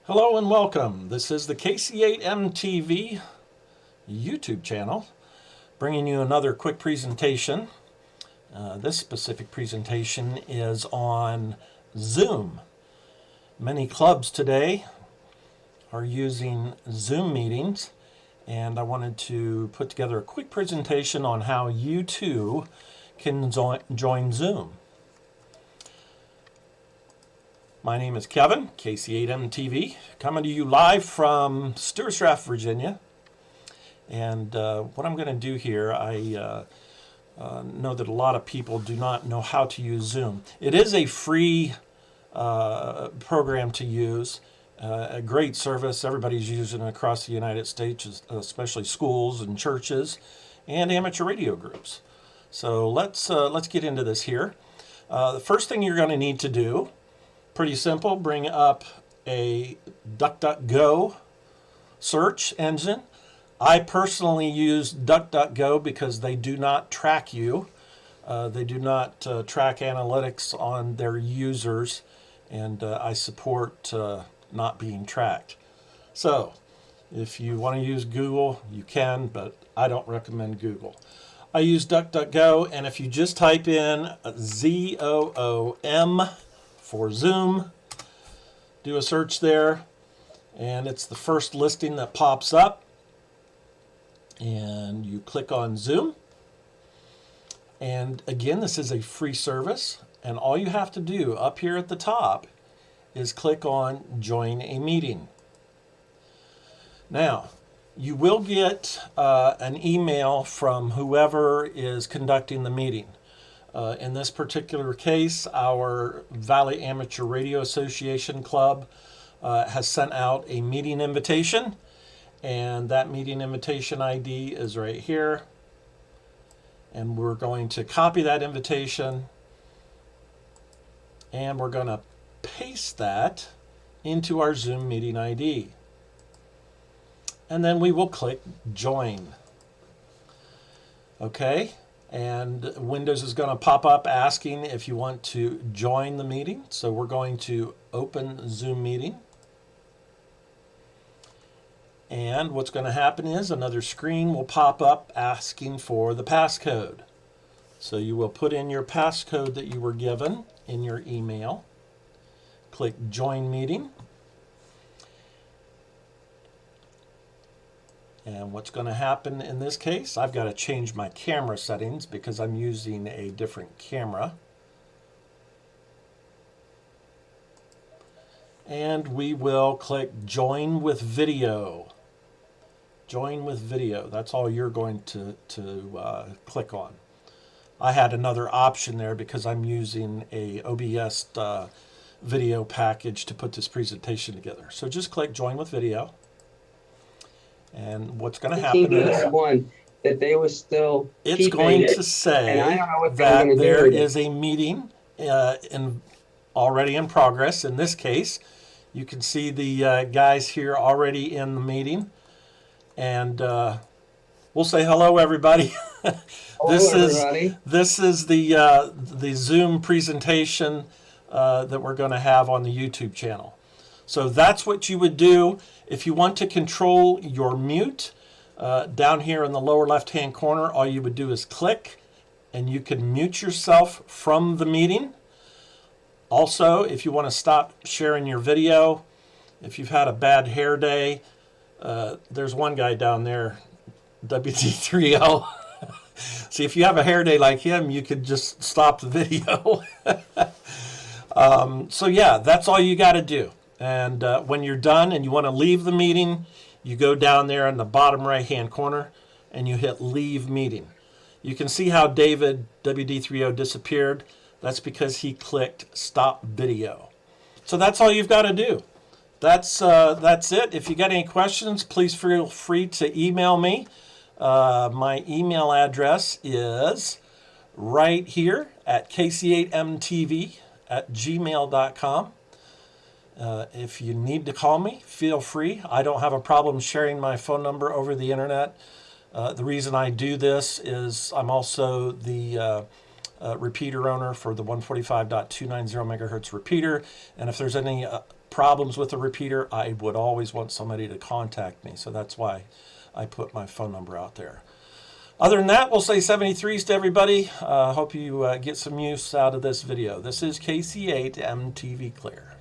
Hello and welcome. This is the KC8M YouTube channel, bringing you another quick presentation. This specific presentation is on Zoom. Many clubs today are using Zoom meetings, and I wanted to put together a quick presentation on how you too can join Zoom. My name is Kevin, KC8M, coming to you live from Stewart's Draft, Virginia. And what I'm going to do here, I know that a lot of people do not know how to use Zoom. It is a free program to use, a great service. Everybody's using it across the United States, especially schools and churches and amateur radio groups. So let's get into this here. The first thing you're going to need to do, pretty simple, bring up a DuckDuckGo search engine. I personally use DuckDuckGo because they do not track you. They do not track analytics on their users, and I support not being tracked. So if you want to use Google, you can, but I don't recommend Google. I use DuckDuckGo, and if you just type in ZOOM for Zoom, do a search there, and it's the first listing that pops up, and you click on Zoom. And again, this is a free service, and all you have to do up here at the top is click on Join a Meeting. Now, you will get an email from whoever is conducting the meeting. In this particular case, our Valley Amateur Radio Association Club has sent out a meeting invitation, and that meeting invitation ID is right here. And we're going to copy that invitation, and we're going to paste that into our Zoom meeting ID. And then we will click Join. Okay. And Windows is going to pop up asking if you want to join the meeting. So we're going to open Zoom meeting. And what's going to happen is another screen will pop up asking for the passcode. So you will put in your passcode that you were given in your email. Click Join Meeting. And what's going to happen in this case, I've got to change my camera settings because I'm using a different camera. And we will click Join with Video. Join with Video. That's all you're going to click on. I had another option there because I'm using a OBS video package to put this presentation together. So just click Join with Video. And what's going to happen is that they were still it's going to say that there is a meeting already in progress. In this case, you can see the guys here already in the meeting, and we'll say hello, everybody. This is the Zoom presentation that we're going to have on the YouTube channel. So that's what you would do. If you want to control your mute, down here in the lower left-hand corner, all you would do is click, and you can mute yourself from the meeting. Also, if you want to stop sharing your video, if you've had a bad hair day, there's one guy down there, WD3O. See, if you have a hair day like him, you could just stop the video. So yeah, that's all you got to do. And when you're done and you want to leave the meeting, you go down there in the bottom right-hand corner and you hit Leave Meeting. You can see how David, WD3O, disappeared. That's because he clicked Stop Video. So that's all you've got to do. That's it. If you got any questions, please feel free to email me. My email address is right here at kc8mtv@gmail.com. If you need to call me, feel free. I don't have a problem sharing my phone number over the internet. The reason I do this is I'm also the repeater owner for the 145.290 megahertz repeater. And if there's any problems with the repeater, I would always want somebody to contact me. So that's why I put my phone number out there. Other than that, we'll say 73s to everybody. Hope you get some use out of this video. This is KC8 MTV Clear.